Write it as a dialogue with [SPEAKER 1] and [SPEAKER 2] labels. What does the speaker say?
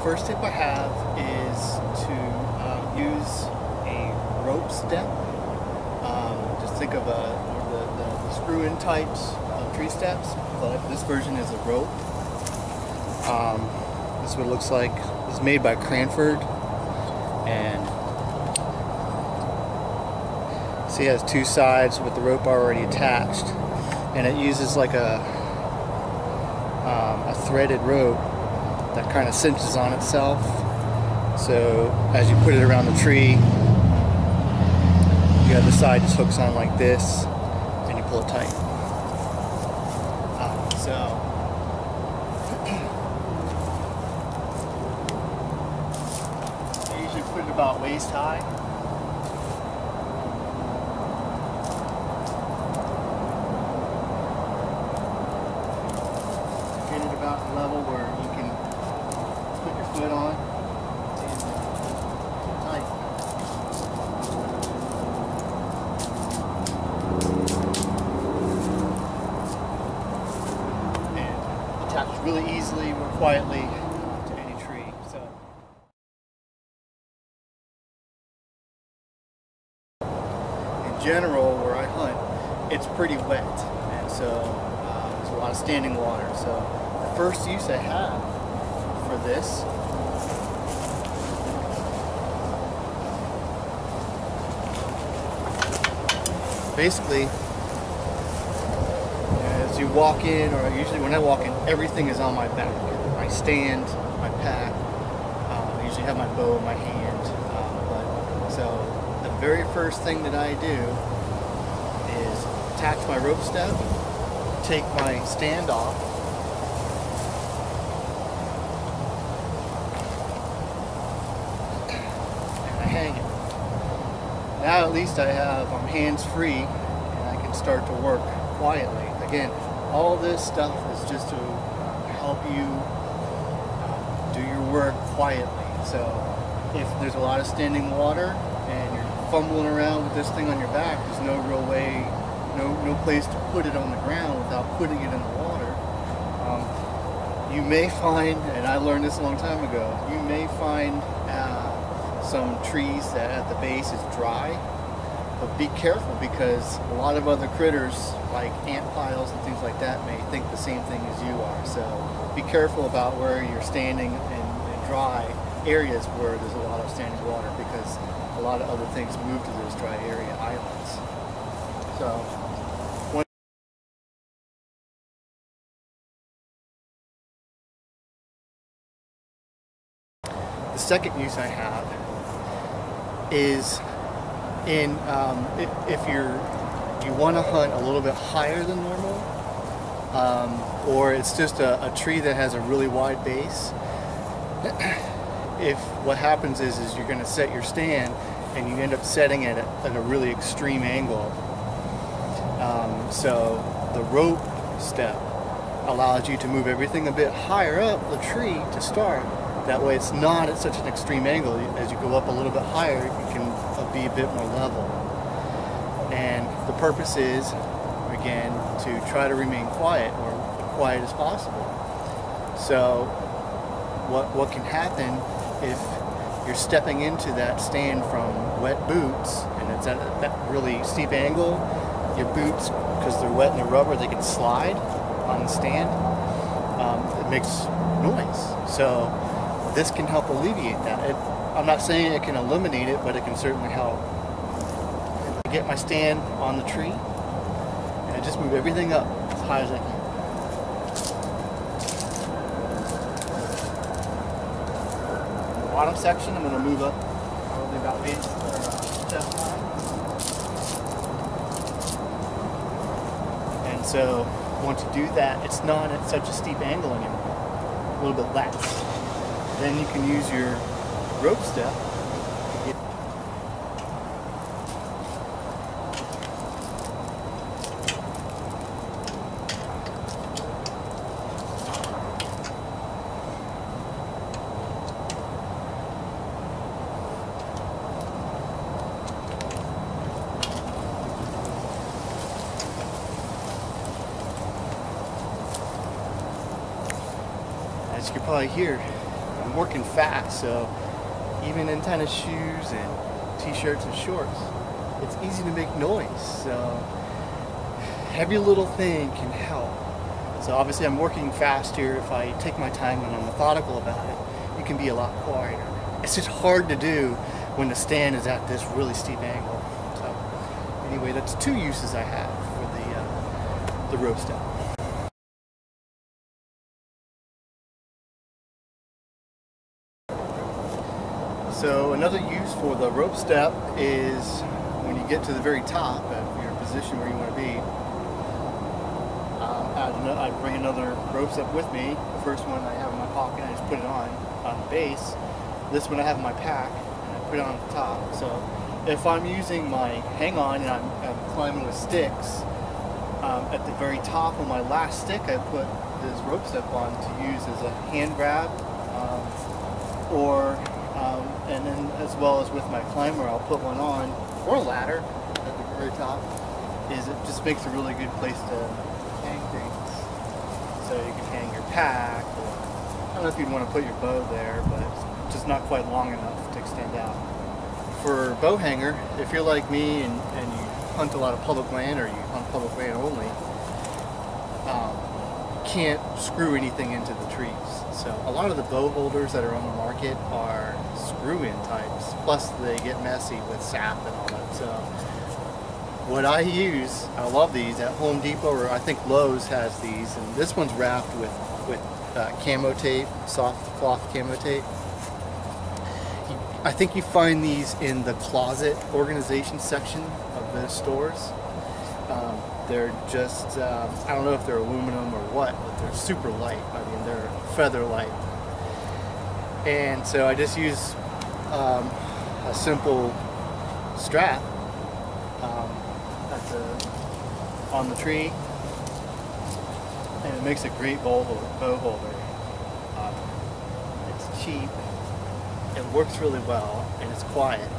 [SPEAKER 1] first tip I have is to use a rope step. Just think of the screw-in types of tree steps, but this version is a rope. This is what it looks like. This is made by Cranford, and see, it has two sides with the rope already attached, and it uses like a threaded rope that kind of cinches on itself. So as you put it around the tree, the other side just hooks on like this, and you pull it tight. I usually put it about waist high. Get it about the level where you can put your foot on and tight. And attach really easily or quietly to any tree. So in general, where I hunt, it's pretty wet, and so there's a lot of standing water. So the first use I have for this basically, as you walk in, or usually when I walk in, everything is on my back. My stand, my pack. I usually have my bow in my hand. So the very first thing that I do is attach my rope step, take my stand off, and I hang it. Now at least I'm hands free, and I can start to work quietly. Again, all this stuff is just to help you do your work quietly. So if there's a lot of standing water and you're fumbling around with this thing on your back, there's no real way, no place to put it on the ground without putting it in the water. You may find, and I learned this a long time ago, you may find some trees that at the base is dry, but be careful, because a lot of other critters like ant piles and things like that may think the same thing as you are. So be careful about where you're standing in dry areas where there's a lot of standing water, because a lot of other things move to those dry area islands. So the second use I have is in if you want to hunt a little bit higher than normal, or it's just a tree that has a really wide base. If what happens is you're going to set your stand and you end up setting it at a really extreme angle. So the rope step allows you to move everything a bit higher up the tree to start. That way it's not at such an extreme angle. As you go up a little bit higher, you can be a bit more level. And the purpose is, again, to try to remain quiet, or quiet as possible. So what can happen if you're stepping into that stand from wet boots, and it's at that really steep angle, your boots, because they're wet and they're rubber, they can slide on the stand. It makes noise. So this can help alleviate that. I'm not saying it can eliminate it, but it can certainly help. I get my stand on the tree, and I just move everything up as high as I can. The bottom section, I'm going to move up probably about chest high. And so once you do that, it's not at such a steep angle anymore, a little bit less. Then you can use your rope step to get as you can probably hear, I'm working fast, so even in tennis shoes and t-shirts and shorts, it's easy to make noise. So every little thing can help. So obviously I'm working fast here. If I take my time and I'm methodical about it, you can be a lot quieter. It's just hard to do when the stand is at this really steep angle. So anyway, that's two uses I have for the rope step. So another use for the rope step is when you get to the very top of your position where you want to be. I bring another rope step with me. The first one I have in my pocket, I just put it on the base. This one I have in my pack, and I put it on the top. So if I'm using my hang-on and I'm climbing with sticks, at the very top of my last stick I put this rope step on to use as a hand grab, and then as well as with my climber I'll put one on, or a ladder at the very top. It just makes a really good place to hang things. So you can hang your pack, or I don't know if you'd want to put your bow there, but it's just not quite long enough to extend out. For bow hanger, if you're like me and you hunt a lot of public land, or you hunt public land only, you can't screw anything into the trees. So a lot of the bow holders that are on the market are screw-in types, plus they get messy with sap and all that. So what I use, I love these at Home Depot, or I think Lowe's has these, and this one's wrapped with camo tape, soft cloth camo tape. I think you find these in the closet organization section of the stores. They're just, I don't know if they're aluminum or what, but they're super light. I mean, they're feather light. And so I just use a simple strap on the tree, and it makes a great bow holder. It's cheap, it works really well, and it's quiet.